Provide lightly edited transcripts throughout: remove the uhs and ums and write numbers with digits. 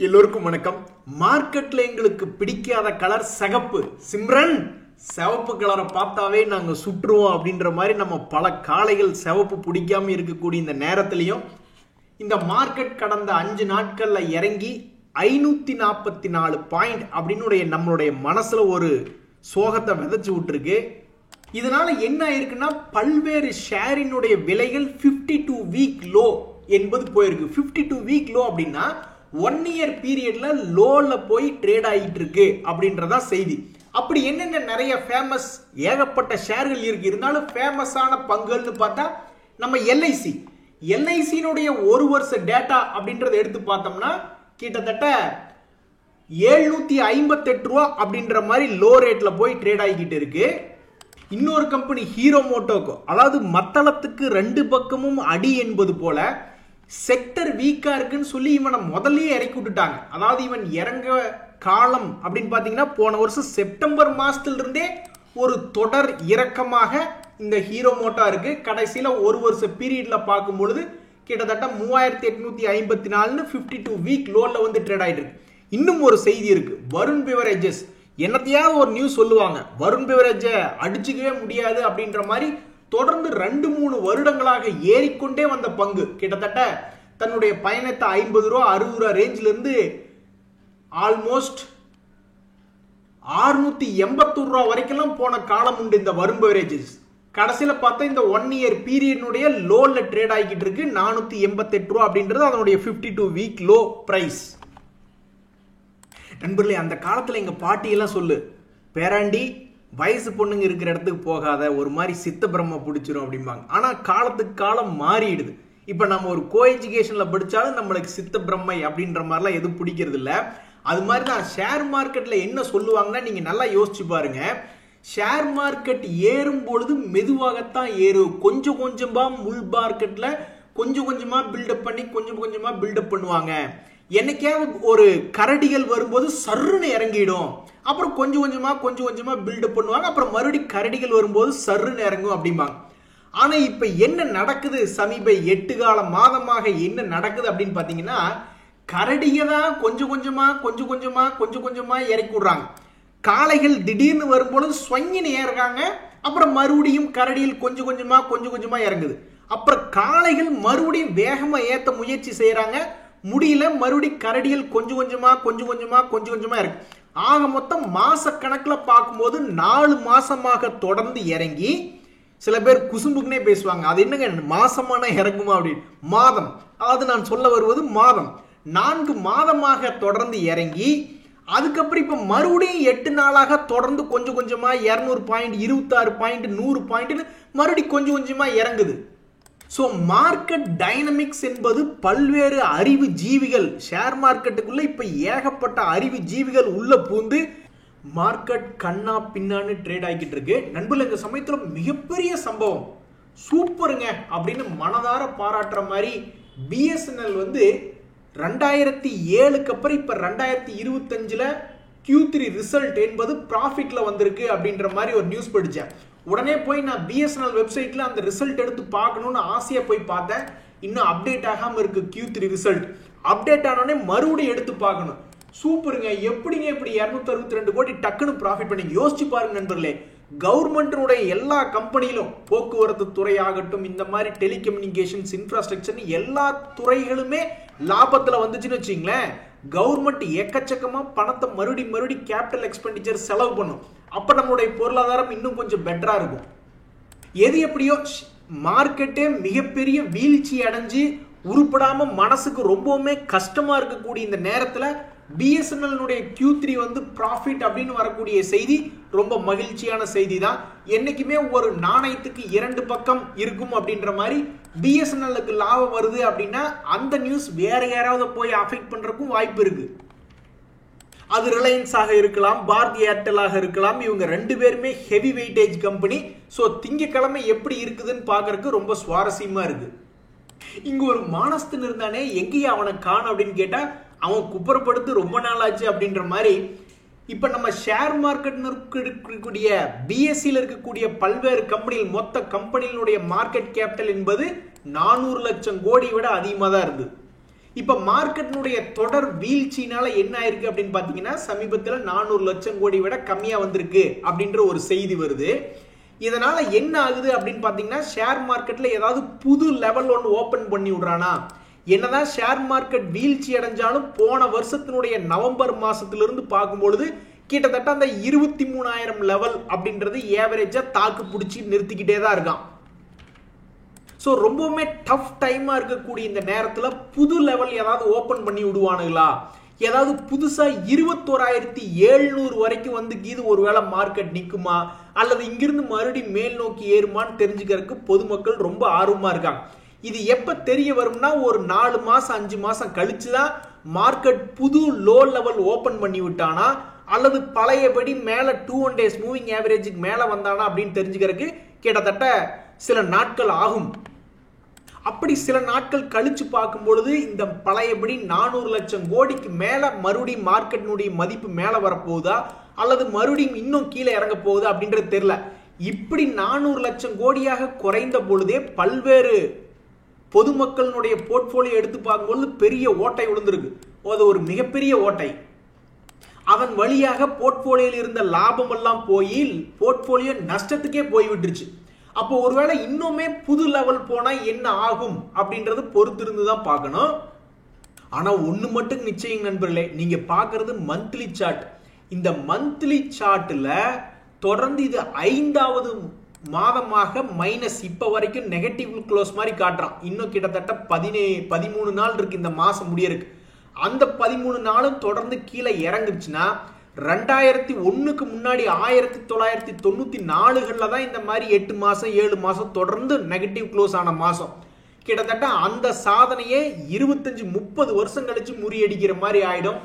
எல்லோருக்கும் வணக்கம். மார்க்கெட்ல எங்களுக்கு பிடிக்காத கலர் சிகப்பு. சிம்ரன், சிவப்பு கலரை பார்த்தாவே நாங்க சுற்றுவோம் அப்படின்ற மாதிரி நம்ம பல காளைகள் சிவப்பு பிடிக்காம இருக்கக்கூடிய இந்த நேரத்திலையும் இந்த மார்க்கெட் கடந்த 5 நாட்கள்ல இறங்கி 544 பாயிண்ட் அப்படின்னு நம்மளுடைய மனசுல ஒரு சோகத்தை விதைச்சு விட்டுருக்கு. இதனால என்ன ஆயிருக்குன்னா, பல்வேறு ஷேரினுடைய விலைகள் 52 வீக் லோ என்பது போயிருக்கு. 52 வீக் லோ அப்படின்னா 1 இயர் பீரியட்ல லோல போய் ட்ரேட் ஆகிட்டு இருக்கு அப்படின்றதா செய்தி. அப்படி என்னென்ன நிறைய ஃபேமஸ் ஏகப்பட்ட ஷேர்கள் இருக்கு. இருந்தாலும் ஃபேமஸான பங்குகள்னு பார்த்தா நம்ம எல்ஐசியினுடைய ஒரு வருஷ டேட்டா அப்படின்றத எடுத்து பார்த்தோம்னா கிட்டத்தட்ட 758 ரூபா அப்படின்ற மாதிரி லோ ரேட்ல போய் ட்ரேட் ஆகிக்கிட்டு இருக்கு. இன்னொரு கம்பெனி ஹீரோ மோட்டோகோ, அதாவது மத்தளத்துக்கு 2 பக்கமும் அடி என்பது போல செக்டர் வீக்கா இருக்குன்னு சொல்லி இவனை முதல்லயே இறக்கி விட்டுட்டாங்க. அதாவது இவன் இறங்க காலம் அப்படின்னு பாத்தீங்கன்னா போன வருஷம் செப்டம்பர் மாசத்துல இருந்தே ஒரு தொடர் இறக்கமாக இந்த ஹீரோ மோட்டோ இருக்கு. கடைசியில ஒரு வருஷ பீரியட்ல பார்க்கும் பொழுது கிட்டத்தட்ட 3854 52 வீக் லோல வந்து ட்ரேட் ஆயிட்டு இருக்கு. இன்னும் ஒரு செய்தி இருக்கு. வருண் பிவரேஜஸ் என்னத்தையாவது ஒரு நியூஸ் சொல்லுவாங்க, வருண் பிவரேஜ அடிச்சுக்கவே முடியாது அப்படின்ற மாதிரி தொடர்ந்து 2-3 வருடங்களாக ஏறிக்கொண்டே வந்த பங்கு கிட்டத்தட்ட தன்னுடைய பயணத்தை 50 ரூபா 60 ரூபா ரேஞ்சில இருந்து ஆல்மோஸ்ட் 681 ரூபா வரைக்கும் போன காலம் உண்டு இந்த வருண் பிவரேஜஸ். கடைசியில பார்த்தா இந்த 1 இயர் பீரியட்னுடைய லோல ட்ரேட் ஆகிட்டு இருக்கு 488 ரூபா அப்படின்றது அதனுடைய 52 வீக் லோ பிரைஸ். நண்பர்களே, அந்த காலத்துல எங்க பாட்டியெல்லாம் சொல்லு, பேராண்டி வயசு பொண்ணுங்க இருக்கிற இடத்துக்கு போகாத, ஒரு மாதிரி சித்த பிரம்ம பிடிச்சிரும் அப்படிம்பாங்க. ஆனா காலத்துக்கு காலம் மாறிடுது. இப்ப நம்ம ஒரு கோ எஜுகேஷன்ல படிச்சாலும் நம்மளுக்கு சித்த பிரம்மை அப்படின்ற மாதிரிலாம் எதுவும் பிடிக்கிறது இல்ல. அது மாதிரி தான் ஷேர் மார்க்கெட்ல என்ன சொல்லுவாங்கன்னா, நீங்க நல்லா யோசிச்சு பாருங்க. ஷேர் மார்க்கெட் ஏறும் பொழுது மெதுவாகத்தான் ஏறும். கொஞ்சம் கொஞ்சமா முள் மார்க்கெட்ல கொஞ்சம் கொஞ்சமா பில்டப் பண்ணி கொஞ்சம் கொஞ்சமா பில்டப் பண்ணுவாங்க. என்னைக்காவது ஒரு கரடிகள் வரும்போது சர்ருன்னு இறங்கிடும். அப்புறம் கொஞ்சம் கொஞ்சமா பில்டப் பண்ணுவாங்க. அப்புறம் மறுபடியும் கரடிகள் வரும்போது சர்ருன்னு இறங்கும் அப்படிம்பாங்க. ஆனா இப்ப என்ன நடக்குது, சமீப 8 கால மாதமாக என்ன நடக்குது அப்படின்னு பாத்தீங்கன்னா, கரடிக தான் கொஞ்சம் கொஞ்சமா இறக்கி விடுறாங்க. காளைகள் திடீர்னு வரும்போது ஸ்வங்கின்னு ஏறுறாங்க. அப்புறம் மறுபடியும் கரடிகள் கொஞ்சம் கொஞ்சமா இறங்குது. அப்புறம் காளைகள் மறுபடியும் வேகமா ஏத்த முயற்சி செய்யறாங்க, முடியல. மறுபடியும் கரடிகள் கொஞ்சம் கொஞ்சமா இருக்கு. ஆக மொத்தம் மாச கணக்கில் பார்க்கும்போது 4 மாசமாக தொடர்ந்து இறங்கி, சில பேர் குசும்புக்குனே பேசுவாங்க, அது என்னங்க மாசமான இறங்குமா அப்படின்னு. மாதம், அதாவது நான் சொல்ல வருவது மாதம். 4 மாதமாக தொடர்ந்து இறங்கி அதுக்கப்புறம் இப்ப மறுபடியும் 8 நாளாக தொடர்ந்து கொஞ்சம் கொஞ்சமா 200 பாயிண்ட் 26 பாயிண்ட் 100 பாயிண்ட் மறுபடியும் கொஞ்சம் கொஞ்சமா இறங்குது. ஸோ மார்க்கெட் டைனமிக்ஸ் என்பது பல்வேறு அறிவு ஜீவிகள் ஷேர் மார்க்கெட்டுக்குள்ள இப்ப ஏகப்பட்ட அறிவு ஜீவிகள் உள்ள பூந்து மார்க்கெட் கண்ணா பின்னான்னு ட்ரேட் ஆகிட்டு இருக்கு. நண்பர்கள், இந்த சமயத்துல மிகப்பெரிய சம்பவம், சூப்பருங்க அப்படின்னு மனதார பாராட்டுற மாதிரி பிஎஸ்என்எல் வந்து 2007க்கு அப்புறம் இப்ப 2025ல Q3 ரிசல்ட் என்பது ப்ராஃபிட்ல வந்திருக்கு அப்படின்ற மாதிரி ஒரு நியூஸ் படிச்சேன். உடனே போய் நான் பிஎஸ்என்எல் வெப்சைட்ல அந்த ரிசல்ட் எடுத்து பார்க்கணும்னு ஆசையா போய் பார்த்தேன். இன்னும் அப்டேட் ஆகாம இருக்கு Q3 ரிசல்ட். அப்டேட் ஆனோடனே மறுபடியும் எடுத்து பார்க்கணும். சூப்பருங்க, எப்படிங்க இப்படி 262 கோடி டக்குன்னு ப்ராஃபிட் பண்ணி யோசிச்சு பாருங்க நண்பர்களே. கவர்மெண்ட்டுடைய எல்லா கம்பெனியிலும் போக்குவரத்து துறை ஆகட்டும், இந்த மாதிரி டெலிகம்யூனிகேஷன்ஸ் இன்ஃப்ராஸ்ட்ரக்சர் எல்லா துறைகளுமே லாபத்துல வந்துச்சுன்னு வச்சுங்களேன். கவர்மெண்ட் எக்கச்சக்கமா பணத்தை மறுபடியும் கேபிட்டல் எக்ஸ்பெண்டிச்சர் செலவு பண்ணும். அப்ப நம்மளுடைய பொருளாதாரம் இன்னும் கொஞ்சம் பெட்டரா இருக்கும். எது எப்படியோ மார்க்கெட்டே மிகப்பெரிய வீழ்ச்சி அடைஞ்சு உருப்படாம மனசுக்கு ரொம்பவுமே கஷ்டமா இருக்கக்கூடிய இந்த நேரத்துல பிஎஸ்என்எல் Q3 வந்து ப்ராஃபிட் அப்படின்னு வரக்கூடிய செய்தி ரொம்ப மகிழ்ச்சியான செய்தி தான். என்னைக்குமே ஒரு நாணயத்துக்கு 2 பக்கம் இருக்கும் அப்படின்ற மாதிரி பிஎஸ்என்எல்லுக்கு லாபம் வருது அப்படின்னா அந்த நியூஸ் வேற யாராவது போய் அஃபெக்ட் பண்றதுக்கும் வாய்ப்பு இருக்கு. அது ரிலையன்ஸ் ஆக இருக்கலாம், பாரதி ஏர்டெல்லாக இருக்கலாம். இவங்க 2 பேருமே ஹெவி வெயிட்டேஜ் கம்பெனி. ஸோ திங்கக்கிழமை எப்படி இருக்குதுன்னு பாக்குறதுக்கு ரொம்ப சுவாரஸ்யமா இருக்கு. இங்க ஒரு மானஸ்தன் இருந்தானே, எங்கேயா அவனை காணோம் அப்படின்னு கேட்டா அவன் குப்புறப்படுத்து ரொம்ப நாள் ஆச்சு அப்படின்ற மாதிரி. இப்ப நம்ம ஷேர் மார்க்கெட் இருக்கக்கூடிய பிஎஸ்சியில் இருக்கக்கூடிய பல்வேறு கம்பெனிகள், மொத்த கம்பெனிகளுடைய மார்க்கெட் கேபிட்டல் என்பது 400 லட்சம் கோடி விட அதிகமாக தான் இருந்தது. இப்ப மார்க்கெட்னுடைய தொடர் வீழ்ச்சினால என்ன ஆயிருக்கு அப்படின்னு பாத்தீங்கன்னா சமீபத்தில் 400 லட்சம் கோடி விட கம்மியா வந்திருக்கு அப்படின்ற ஒரு செய்தி வருது. இதனால என்ன ஆகுது அப்படின்னு பாத்தீங்கன்னா ஷேர் மார்க்கெட்ல ஏதாவது புது லெவல் ஒன்று ஓபன் பண்ணி விடுறானா. என்னதான் ஷேர் மார்க்கெட் வீழ்ச்சி அடைஞ்சாலும் போன வருஷத்தினுடைய நவம்பர் மாசத்திலிருந்து பார்க்கும்பொழுது கிட்டத்தட்ட அந்த 23,000 லெவல் அப்படின்றது ஏவரேஜா தாக்கு பிடிச்சி நிறுத்திக்கிட்டே தான் இருக்கான். ஸோ ரொம்பவுமே டஃப் டைமா இருக்கக்கூடிய இந்த நேரத்தில் புது லெவல் ஏதாவது ஓபன் பண்ணி விடுவானுங்களா, ஏதாவது புதுசா 21,700 வரைக்கும் வந்து இது ஒருவேளை மார்க்கெட் நிக்குமா அல்லது இங்கிருந்து மறுபடியும் மேல் நோக்கி ஏறுமான்னு தெரிஞ்சுக்கிறதுக்கு பொதுமக்கள் ரொம்ப ஆர்வமா இருக்காங்க. இது எப்ப தெரிய வரும்னா ஒரு 4 மாசம் 5 மாசம் கழிச்சுதான் மார்க்கெட் புது லோ லெவல் ஓபன் பண்ணி விட்டானா அல்லது பழையபடி மேல 2 days மூவிங் ஆவரேஜுக்கு மேல வந்தானா அப்படின்னு தெரிஞ்சுக்கிறதுக்கு கிட்டத்தட்ட சில நாட்கள் ஆகும். அப்படி சில நாட்கள் கழிச்சு பார்க்கும் பொழுது இந்த பழையபடி 400 லட்சம் கோடிக்கு மேல மறுபடியும் மார்க்கெட்டினுடைய மதிப்பு மேல வரப்போகுதா அல்லது மறுபடியும் இன்னும் கீழே இறங்க போகுதா அப்படின்றது தெரியல. இப்படி 400 லட்சம் கோடியாக குறைந்த பொழுதே பல்வேறு பொதுமக்களுடைய போர்ட்போலியோ எடுத்து பார்க்கும்போது பெரிய ஓட்டை விழுந்திருக்கு. அது ஒரு மிகப்பெரிய ஓட்டை. அதன் வழியாக போர்ட்போலியோவில் இருந்த லாபம் எல்லாம் போய் போர்ட்போலியோ நஷ்டத்துக்கே போய்விட்டுருச்சு. அப்போ ஒருவேளை இன்னுமே புது லெவல் போனா என்ன ஆகும் அப்படின்றது பொறுத்திருந்து தான் பார்க்கணும். ஆனா ஒண்ணு மட்டும் நிச்சயம் நண்பர்களே, நீங்க பாக்குறது மந்த்லி சார்ட். இந்த மந்த்லி சார்ட்ல தொடர்ந்து இது 5வது மாதமாக மைனஸ் இப்ப வரைக்கும் நெகட்டிவ் க்ளோஸ் மாதிரி காட்டுறான். இன்னும் கிட்டத்தட்ட 13 நாள் இருக்கு இந்த மாசம் முடியறதுக்கு. அந்த 13 நாளும் தொடர்ந்து கீழே இறங்குச்சுன்னா 2001க்கு முன்னாடி 1994 தான் இந்த மாதிரி 8 மாசம் 7 மாசம் தொடர்ந்து நெகட்டிவ் க்ளோஸ் ஆன மாசம். கிட்டத்தட்ட அந்த சாதனையே 25-30 வருஷம் கழிச்சு முறியடிக்கிற மாதிரி ஆயிடும்.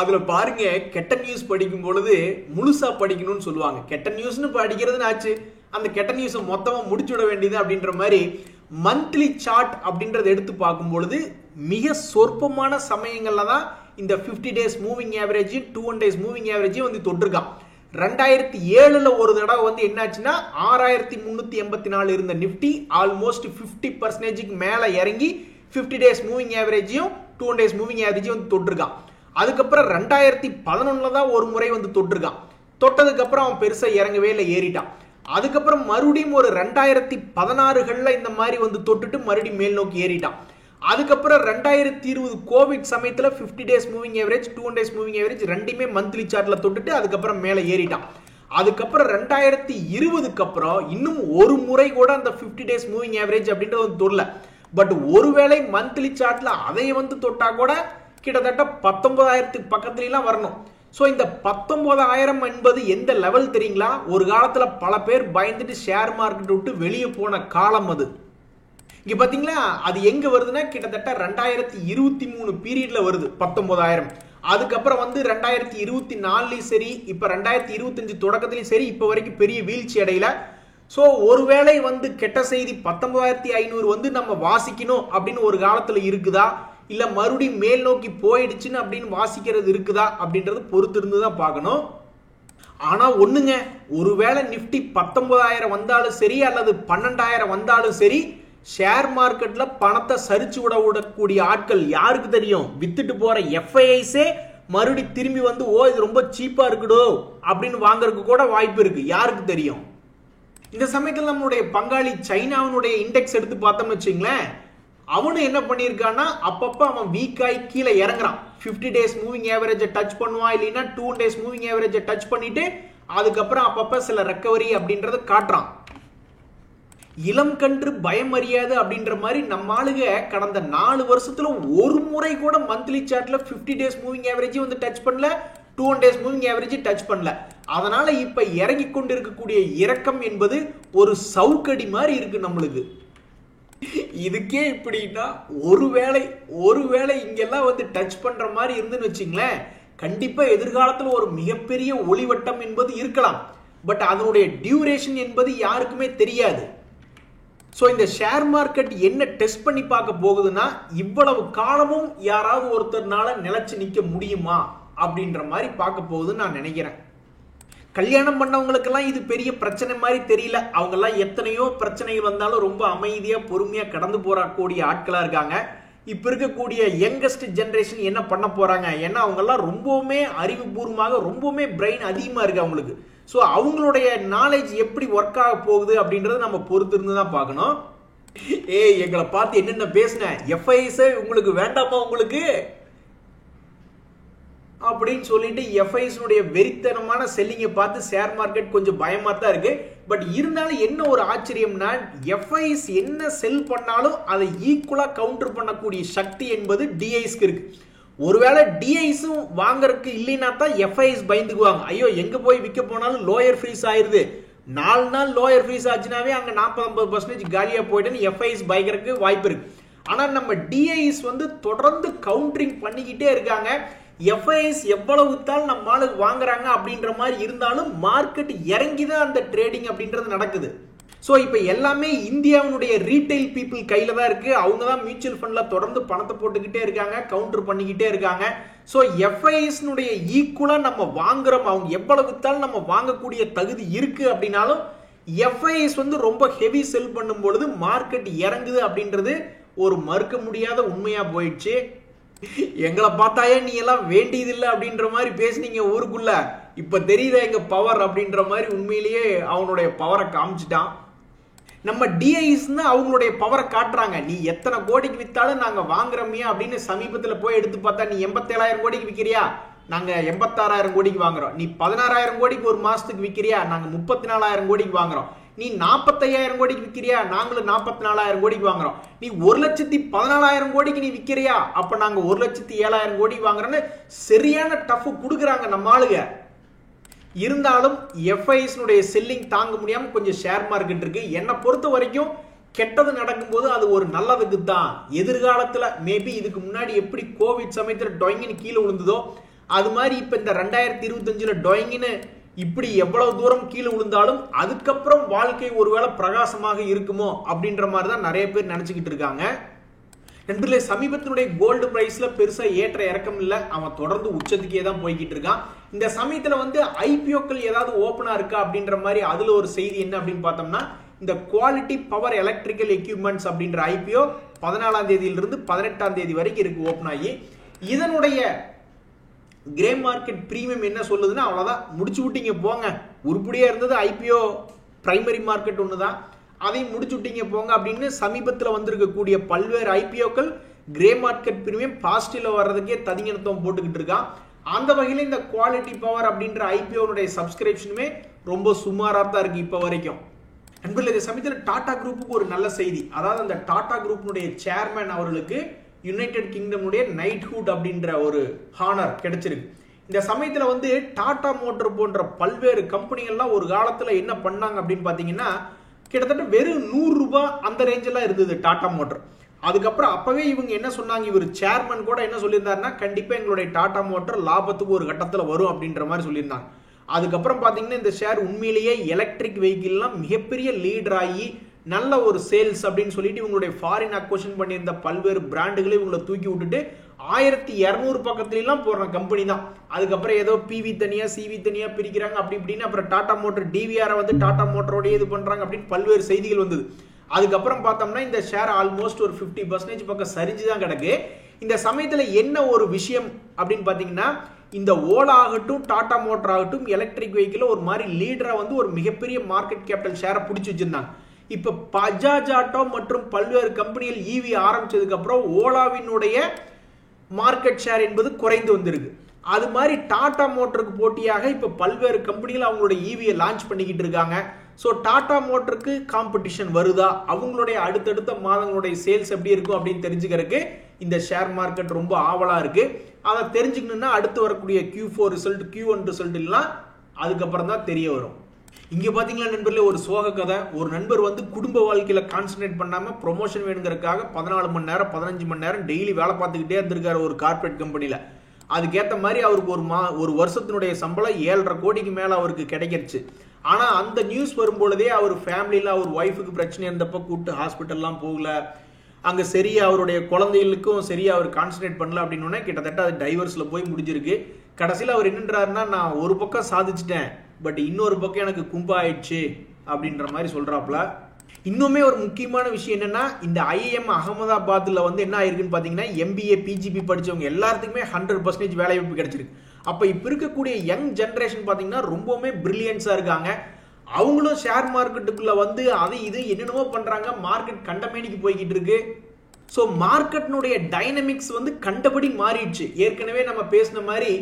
அதுல பாருங்க, கெட்ட நியூஸ் படிக்கும் பொழுது முழுசா படிக்கணும்னு சொல்லுவாங்க. கெட்ட நியூஸ்னு படிக்கிறதுன்னு ஆச்சு, அந்த கெட்ட நியூஸை மொத்தமா முடிச்சுட வேண்டியது அப்படின்ற மாதிரி மந்த்லி சார்ட் அப்படின்றத எடுத்து பார்க்கும் பொழுது மிக சொற்பமான சமயங்கள்ல தான் இந்த 50 days moving average 200 days moving average வந்து தொட்டிருக்கான். 2007ல ஒரு தடவை வந்து என்னாச்சுன்னா 6384 இருந்த நிப்டி ஆல்மோஸ்ட் 50% மேல இறங்கி 50 days மூவிங் ஆவரேஜையும் 200 days மூவிங் ஆவரேஜையும் வந்து தொட்டிருக்கான். அதுக்கப்புறம் 2011ல தான் ஒரு முறை வந்து தொட்டிருக்கான். தொட்டதுக்கு அப்புறம் அவன் பெருசா இறங்கவே இல்லை, ஏறிட்டான். அதுக்கப்புறம் மறுபடியும் ஒரு 2016 இந்த மாதிரி வந்து தொட்டுட்டு மறுபடியும் மேல் நோக்கி ஏறிட்டான். அதுக்கப்புறம் 2020 கோவிட் சமயத்துல 50 days moving average 200 days moving average ரெண்டுமே மந்த்லி சார்ட்ல தொட்டுட்டு அதுக்கப்புறம் மேல ஏறிட்டான். அதுக்கப்புறம் 2020க்கு அப்புறம் இன்னும் ஒரு முறை கூட அந்த 50 days மூவிங் ஆவரேஜ் அப்படின்றது வந்து தொடல. பட் ஒருவேளை மந்த்லி சார்ட்ல அதை வந்து தொட்டா கூட கிட்டத்தட்ட 19,000 பக்கத்துலாம் வரணும். சோ இந்த 19,000 என்பது எந்த லெவல் தெரியுங்களா? ஒரு காலத்துல பல பேர் பயந்துட்டு ஷேர் மார்க்கெட் விட்டு வெளியே போன காலம் அது. இங்க பாத்தீங்களா, அது எங்க வருதுன்னா கிட்டத்தட்ட 2023 பீரியட்ல வருது 19,000. அதுக்கப்புறம் வந்து 2024லயும் சரி, இப்ப 2025 தொடக்கத்திலயும் சரி, இப்ப வரைக்கும் பெரிய வீழ்ச்சி அடையல. சோ ஒருவேளை வந்து கெட்ட செய்தி 19,500 வந்து நம்ம வாசிக்கணும் அப்படின்னு ஒரு காலத்துல இருக்குதா, இல்ல மறுபடியும் மேல் நோக்கி போயிடுச்சுன்னு அப்படின்னு வாசிக்கிறது இருக்குதா அப்படின்றது பொறுத்திருந்து தான் பார்க்கணும். ஆனா ஒண்ணுங்க, ஒருவேளை நிப்டி 19,000 வந்தாலும் சரி அல்லது 12,000 வந்தாலும் சரி, ஷேர் மார்க்கெட்ல பணத்தை சரிச்சு விடக்கூடிய ஆட்கள் யாருக்கு தெரியும்? வித்துட்டு போற எஃப்ஐஐஸே மறுபடி திரும்பி வந்து ஓ இது ரொம்ப சீப்பா இருக்குடோ அப்படின்னு வாங்குறதுக்கு கூட வாய்ப்பு இருக்கு. யாருக்கு தெரியும்? இந்த சமயத்தில் நம்மளுடைய பங்காளி சைனாவினுடைய இண்டெக்ஸ் எடுத்து பார்த்தோம்னு வச்சுங்களேன், அவனும் என்ன பண்ணியிருக்கான்னா அப்பப்ப அவன் வீக்காய் கீழே இறங்குறான். 50 days மூவிங் ஆவரேஜை டச் பண்ணுவான், இல்லைன்னா 200 days மூவிங் ஆவரேஜை டச் பண்ணிட்டு அதுக்கப்புறம் அப்பப்ப சில ரெக்கவரி அப்படின்றத காட்டுறான். இளம் கன்று பயம் அறியாது அப்படின்ற மாதிரி நம்ம ஆளுங்க கடந்த 4 வருஷத்துல ஒரு முறை கூட மந்த்லி சார்ட்ல 50 days மூவிங் ஆவரேஜ் வந்து டச் பண்ணல, 200 days மூவிங் ஆவரேஜ் டச் பண்ணல. அதனால இப்ப இறங்கி கொண்டு இருக்கக்கூடிய இறக்கம் என்பது ஒரு சவுக்கடி மாதிரி இருக்கு நம்மளுக்கு. இதுக்கே இப்படின்னா ஒருவேளை இங்கெல்லாம் வந்து டச் பண்ற மாதிரி இருந்துன்னு வச்சுங்களேன், கண்டிப்பா எதிர்காலத்துல ஒரு மிகப்பெரிய ஒளிவட்டம் என்பது இருக்கலாம். பட் அதனுடைய டியூரேஷன் என்பது யாருக்குமே தெரியாது. சோ இந்த ஷேர் மார்க்கெட் என்ன டெஸ்ட் பண்ணி பார்க்க போகுதுன்னா, இவ்வளவு காலமும் யாராவது ஒருத்தர்னால நிலைச்சு நிக்க முடியுமா அப்படின்ற மாதிரி பார்க்க போகுதுன்னு நான் நினைக்கிறேன். கல்யாணம் பண்ணவங்களுக்கு எல்லாம் இது பெரிய பிரச்சனை மாதிரி தெரியல. அவங்க எல்லாம் எத்தனையோ பிரச்சனைகள் வந்தாலும் ரொம்ப அமைதியா பொறுமையா கடந்து போறக்கூடிய ஆட்களா இருக்காங்க. இப்ப இருக்கக்கூடிய யங்கஸ்ட் ஜெனரேஷன் என்ன பண்ண போறாங்க? ஏன்னா அவங்க எல்லாம் ரொம்பவுமே அறிவுபூர்வமாக ரொம்பவுமே பிரெயின் அதிகமா இருக்கு அவங்களுக்கு. ஸோ அவங்களுடைய நாலேஜ் எப்படி ஒர்க் ஆக போகுது அப்படின்றத நம்ம பொறுத்து இருந்து தான் பார்க்கணும். எங்களை பார்த்து என்னென்ன பேசின FIS உங்களுக்கு வேண்டாமா உங்களுக்கு அப்படின்னு சொல்லிட்டு FIS வெறித்தனமான செல்லிங்கை பார்த்து ஷேர் மார்க்கெட் கொஞ்சம் பயமா தான் இருக்கு. பட் இருந்தாலும் என்ன ஒரு ஆச்சரியம்னா FIS என்ன செல் பண்ணாலும் அதை ஈக்குவலா கவுண்டர் பண்ணக்கூடிய சக்தி என்பது DISக்கு இருக்கு. ஒருவேளை DISும் வாங்கறதுக்கு இல்லைன்னா தான் FIS பயந்துக்குவாங்க. ஐயோ எங்க போய் விற்க போனாலும் லோயர் ஃப்ரீஸ் ஆயிருது, 4 நாள் லோயர் ஃப்ரீஸ் ஆச்சுனாவே அங்க 40-50% காலியா போயிட்டு FIS பயங்கரக்கு வாய்ப்பு இருக்கு. ஆனா நம்ம DIS தொடர்ந்து கவுண்டரிங் பண்ணிக்கிட்டே இருக்காங்க. FIS எவ்வளவு வித்தாலும் நம்ம ஆளுக்கு வாங்குறாங்க அப்படின்ற மாதிரி இருந்தாலும் மார்க்கெட் இறங்கிதான் அந்த ட்ரேடிங் அப்படின்றது நடக்குது. ஸோ இப்போ எல்லாமே இந்தியாவுடைய ரீட்டைல் பீப்புள் கையில தான் இருக்கு. அவங்க தான் மியூச்சுவல் ஃபண்ட்ல தொடர்ந்து பணத்தை போட்டுக்கிட்டே இருக்காங்க, கவுண்டர் பண்ணிக்கிட்டே இருக்காங்க. ஸோ FIS ஈக்குவலா நம்ம வாங்குறோம், அவங்க எவ்வளவு வித்தாலும் நம்ம வாங்கக்கூடிய தகுதி இருக்கு அப்படின்னாலும் FIS ரொம்ப ஹெவி செல் பண்ணும் பொழுது மார்க்கெட் இறங்குது அப்படின்றது ஒரு மறுக்க முடியாத உண்மையா போயிடுச்சு. எங்களை பார்த்தாயே நீ எல்லாம் வேண்டியதில்லை அப்படின்ற மாதிரி பேசுனீங்க ஊருக்குள்ள, இப்ப தெரியுதா எங்க பவர் அப்படின்ற மாதிரி உண்மையிலேயே அவனுடைய பவரை காமிச்சிட்டான். நம்ம DIS அவங்களுடைய பவரை காட்டுறாங்க. நீ எத்தனை கோடிக்கு வித்தாலும் நாங்க வாங்குறோமியா அப்படின்னு சமீபத்தில் போய் எடுத்து பார்த்தா நீ 87,000 கோடிக்கு விற்கிறியா, நாங்க 86,000 கோடிக்கு வாங்குறோம். நீ 16,000 கோடிக்கு ஒரு மாசத்துக்கு விற்கிறியா, நாங்க 34,000 கோடிக்கு வாங்குறோம். நீ 45,000 கோடிக்கு விற்கிறியா, நாங்களும் 44,000 கோடிக்கு வாங்குறோம். நீ 1,14,000 கோடிக்கு நீ விற்கிறியா, அப்ப நாங்க 1,07,000 கோடிக்கு வாங்குறோன்னு சரியான டஃப் கொடுக்குறாங்க நம்ம ஆளுங்க. இருந்தாலும் FIS செல்லிங் தாங்க முடியாம கொஞ்சம் ஷேர் மார்க்கெட் இருக்கு. என்னை பொறுத்த வரைக்கும் கெட்டது நடக்கும்போது அது ஒரு நல்லதுக்கு தான். எதிர்காலத்துல மேபி இதுக்கு முன்னாடி எப்படி கோவிட் சமயத்துல டொயங்கின்னு கீழே விழுந்ததோ அது மாதிரி இப்ப இந்த 2025 டொயங்கின்னு இப்படி எவ்வளவு தூரம் கீழே விழுந்தாலும் அதுக்கப்புறம் வாழ்க்கை ஒருவேளை பிரகாசமாக இருக்குமோ அப்படின்ற மாதிரி தான் நிறைய பேர் நினைச்சுக்கிட்டு இருக்காங்க. நண்பர்களே, சமீபத்தினுடைய கோல்டு பிரைஸ்ல பெருசா ஏற்ற இறக்கம் இல்ல, அவன் தொடர்ந்து உச்சத்துக்கே தான் போய்கிட்டு இருக்கான். இந்த சமயத்துல IPOக்கள் ஏதாவது ஓபனா இருக்கா அப்படின்ற மாதிரி அதுல ஒரு செய்தி என்ன அப்படின்னு பார்த்தோம்னா, இந்த குவாலிட்டி பவர் எலக்ட்ரிக்கல் எக்யூப்மெண்ட்ஸ் அப்படின்ற IPO 14ஆம் தேதியிலிருந்து 18ஆம் தேதி வரைக்கும் இருக்கு ஓபன் ஆகி. இதனுடைய கிரே மார்க்கெட் பிரீமியம் என்ன சொல்லுதுன்னா, அவ்வளவுதான் முடிச்சு விட்டீங்க போங்க, உருப்படியா இருந்தது IPO பிரைமரி மார்க்கெட் ஒண்ணுதான், அதையும் முடிச்சு விட்டீங்க போங்க அப்படின்னு சமீபத்தில் வந்திருக்கக்கூடிய பல்வேறு IPOக்கள் கிரே மார்க்கெட் பிரீமியம் பாசிட்டிவ்ல வர்றதுக்கே ததிங்கனத்தம் போட்டுக்கிட்டு இருக்கான். அந்த வகையில் இந்த குவாலிட்டி பவர் அப்படின்ற IPOனுடைய சப்ஸ்கிரிப்ஷனுமே ரொம்ப சுமாரா தான் இருக்கு இப்ப வரைக்கும். நண்பர்களே, இந்த சமயத்தில் டாடா குரூப்புக்கு ஒரு நல்ல செய்தி. அதாவது அந்த டாடா குரூப்பினுடைய சேர்மேன் அவர்களுக்கு யுனைடெட் கிங்டமுடைய நைட்ஹுட் அப்படின்ற ஒரு ஹானர் கிடைச்சிருக்கு. இந்த சமயத்துல டாடா மோட்டார் போன்ற பல்வேறு கம்பெனிகள்லாம் ஒரு காலத்துல என்ன பண்ணாங்க அப்படின்னு பாத்தீங்கன்னா, கிட்டத்தட்ட வெறும் 100 ரூபாய் அந்த ரேஞ்செல்லாம் இருந்தது டாடா மோட்டார். அதுக்கப்புறம் அப்பவே இவங்க என்ன சொன்னாங்க, இவர் சேர்மன் கூட என்ன சொல்லியிருந்தாருன்னா, கண்டிப்பா எங்களுடைய டாடா மோட்டார் லாபத்துக்கு ஒரு கட்டத்துல வரும் அப்படின்ற மாதிரி சொல்லியிருந்தாங்க. அதுக்கப்புறம் பாத்தீங்கன்னா இந்த ஷேர் உண்மையிலேயே எலக்ட்ரிக் வெஹிக்கிள்லாம் மிகப்பெரிய லீடர் ஆகி நல்ல ஒரு சேல்ஸ் அப்படின்னு சொல்லிட்டு இவங்களுடைய ஃபாரின் அக்வசிஷன் பண்ணியிருந்த பல்வேறு பிராண்டுகளை இவங்களை தூக்கி விட்டுட்டு 1200 பக்கத்துலாம் போடுற கம்பெனி தான். அதுக்கப்புறம் ஏதோ PV தனியா CV தனியா பிரிக்கிறாங்க அப்படி இப்படின்னு. அப்புறம் டாடா மோட்டார் DVR டாடா மோட்டரோட இது பண்றாங்க அப்படின்னு பல்வேறு செய்திகள் வந்தது. அதுக்கப்புறம் பார்த்தோம்னா இந்த ஷேர் ஆல்மோஸ்ட் ஒரு 50% பக்கம் சரிஞ்சுதான் கிடக்கு. இந்த சமயத்துல என்ன ஒரு விஷயம் அப்படின்னு பாத்தீங்கன்னா, இந்த ஓலா ஆகட்டும் டாடா மோட்டார் ஆகட்டும் எலக்ட்ரிக் வெஹிக்கிள் ஒரு மாதிரி லீடரா ஒரு மிகப்பெரிய மார்க்கெட் கேபிட்டல் ஷேரை பிடிச்சி வச்சிருந்தாங்க. இப்ப பஜாஜ் ஆட்டோ மற்றும் பல்வேறு கம்பெனிகள் EV ஆரம்பிச்சதுக்கு அப்புறம் ஓலாவினுடைய மார்க்கெட் ஷேர் என்பது குறைந்து வந்திருக்கு. அது மாதிரி டாடா மோட்டருக்கு போட்டியாக இப்ப பல்வேறு கம்பெனிகள் அவங்களுடைய EVயை லான்ச் பண்ணிக்கிட்டு இருக்காங்க. ஸோ டாடா மோட்டருக்கு காம்படிஷன் வருதா, அவங்களுடைய அடுத்தடுத்த மாதங்களுடைய சேல்ஸ் எப்படி இருக்கும் அப்படின்னு தெரிஞ்சுக்கிறதுக்கு இந்த ஷேர் மார்க்கெட் ரொம்ப ஆவலா இருக்கு. அதை தெரிஞ்சுக்கணும்னா அடுத்து வரக்கூடிய Q4 ரிசல்ட் Q1 ரிசல்ட் எல்லாம் அதுக்கப்புறம் தான் தெரிய வரும். இங்க பாத்தீங்களா நண்பர்களே, ஒரு சோக கதை. ஒரு நண்பர் குடும்ப வாழ்க்கையில கான்சென்ட்ரேட் பண்ணாம ப்ரொமோஷன் வேணுங்கிறதுக்காக 14 மணி நேரம் 15 மணி நேரம் டெய்லி வேலை பார்த்துக்கிட்டே இருந்திருக்காரு ஒரு கார்பரேட் கம்பெனில. அதுக்கேற்ற மாதிரி அவருக்கு ஒரு வருஷத்தினுடைய சம்பளம் 7.5 கோடிக்கு மேல அவருக்கு கிடைக்கிருச்சு. ஆனா அந்த நியூஸ் வரும்பொழுதே அவர் ஃபேமிலியில அவர் ஒய்ஃபுக்கு பிரச்சனை இருந்தப்ப கூப்பிட்டு ஹாஸ்பிட்டல்லாம் போகல, அங்க சரியா அவருடைய குழந்தைகளுக்கும் சரியா அவர் கான்சென்ட்ரேட் பண்ணல அப்படின்னு கிட்டத்தட்ட அது டைவர்ஸ்ல போய் முடிஞ்சிருக்கு. கடைசியில் அவர் என்னன்றாருன்னா, நான் ஒரு பக்கம் சாதிச்சிட்டேன் பட் இன்னொரு பக்கம் எனக்கு கும்பா ஆயிடுச்சு அப்படின்ற மாதிரி சொல்றாப்ல. இன்னுமே ஒரு முக்கியமான விஷயம் என்னன்னா, இந்த IIM அகமதாபாத்ல வந்து என்ன ஆயிருக்குன்னு பாத்தீங்கன்னா, MBA PGP படிச்சவங்க எல்லாத்துக்குமே 100% வேலை வாய்ப்பு கிடைச்சிருக்கு. அப்ப இப்ப இருக்கக்கூடிய யங் ஜெனரேஷன் பாத்தீங்கன்னா ரொம்பவுமே பிரில்லியன்ஸா இருக்காங்க. அவங்களும் ஷேர் மார்க்கெட்டுக்குள்ள வந்து அது இது என்னென்னவோ பண்றாங்க. மார்க்கெட் கண்டமேனிக்கு போய்கிட்டு இருக்கு. ஸோ மார்க்கெட்னுடைய டைனமிக்ஸ் வந்து கண்டபடி மாறிடுச்சு. ஏற்கனவே நம்ம பேசின மாதிரி,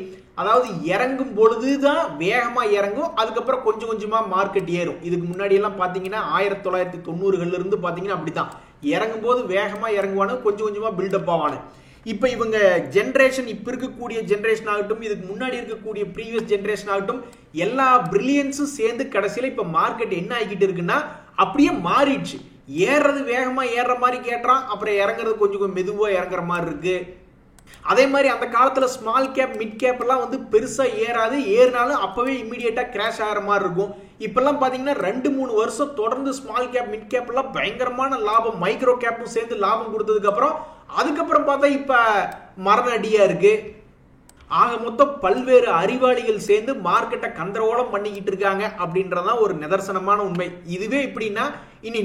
அதாவது இறங்கும் பொழுதுதான் வேகமா இறங்கும், அதுக்கப்புறம் கொஞ்சம் கொஞ்சமா மார்க்கெட் ஏறும். இதுக்கு முன்னாடி எல்லாம் பாத்தீங்கன்னா 1990கள்ல இருந்து பாத்தீங்கன்னா அப்படித்தான். இறங்கும் போது வேகமா இறங்குவானு, கொஞ்சம் கொஞ்சமா பில்டப் ஆவானு. இப்ப இவங்க ஜெனரேஷன், இப்ப இருக்கக்கூடிய ஜெனரேஷன் ஆகட்டும், இதுக்கு முன்னாடி இருக்கக்கூடிய ப்ரீவியஸ் ஜெனரேஷன் ஆகட்டும், எல்லா பிரில்லியன்ஸும் சேர்ந்து கடைசியில இப்ப மார்க்கெட் என்ன ஆகிட்டு இருக்குன்னா அப்படியே மாறிடுச்சு. ஏறது வேகமா ஏற மாதிரி கேட்டான், அப்புறம் இறங்குறது கொஞ்சம் மெதுவா இறங்குற மாதிரி இருக்கு. அதே மாதிரி அந்த காலத்துல ஸ்மால் கேப் மிட் கேப் எல்லாம் வந்து பெருசா ஏறாது, ஏறினாலும் அப்பவே இமிடியேட்டா கிராஷ் ஆகிற மாதிரி இருக்கும். இப்பெல்லாம் பாத்தீங்கன்னா 2-3 வருஷம் தொடர்ந்து ஸ்மால் கேப் மிட் கேப் எல்லாம் பயங்கரமான லாபம், மைக்ரோ கேப்பும் சேர்ந்து லாபம் கொடுத்ததுக்கு அப்புறம் அதுக்கப்புறம் பார்த்தா இப்ப மரண அடியா இருக்கு. ஆக மொத்தம் பல்வேறு அறிவாளிகள் சேர்ந்து மார்க்கெட்டை கந்தரகோலம் பண்ணிக்கிட்டு இருக்காங்க அப்படின்றதான் ஒரு நிதர்சனமான உண்மை. இதுவே இப்படின்னா இனி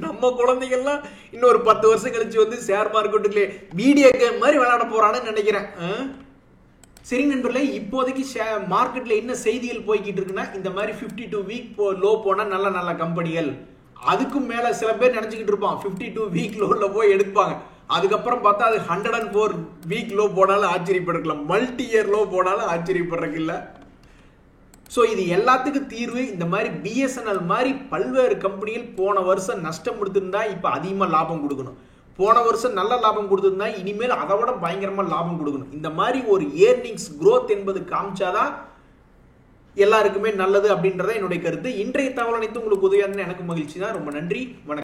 நம்ம குழந்தைகள்லாம் இன்னொரு 10 வருஷம் கழிச்சு வந்து ஷேர் மார்க்கெட்டுக்குள்ளே வீடியோ கேம் மாதிரி விளையாட போறான்னு நினைக்கிறேன். சரி நண்பர்களே, இப்போதைக்கு மார்க்கெட்ல என்ன செய்திகள் போய்கிட்டு இருக்குன்னா, இந்த மாதிரி 52 வீக் லோ போனா நல்ல நல்ல கம்பெனிகள், அதுக்கும் மேல சில பேர் நினைச்சுக்கிட்டு இருப்பான் 52 வீக் லோல போய் எடுப்பாங்க. அதுக்கப்புறம் பார்த்தா அது 104 வீக் லோ போனாலும் ஆச்சரியப்படுறதுல, மல்டி இயர் லோ போனாலும் ஆச்சரியப்படுறதுக்கு இல்ல. சோ இது எல்லாத்துக்கும் தீர்வு இந்த மாதிரி BSNL மாதிரி பல்வேறு கம்பெனிகள் போன வருஷம் நஷ்டம் கொடுத்திருந்தா இப்ப அதிகமா லாபம் கொடுக்கணும், போன வருஷம் நல்ல லாபம் கொடுத்திருந்தா இனிமேல் அதை விட பயங்கரமா லாபம் கொடுக்கணும். இந்த மாதிரி ஒரு ஏர்னிங்ஸ் growth என்பது காமிச்சாதான் எல்லாருக்குமே நல்லது அப்படின்றத என்னுடைய கருத்து. இன்றைய தகவல் அனைத்து உங்களுக்கு உதவியாக எனக்கு மகிழ்ச்சி தான். ரொம்ப நன்றி, வணக்கம்.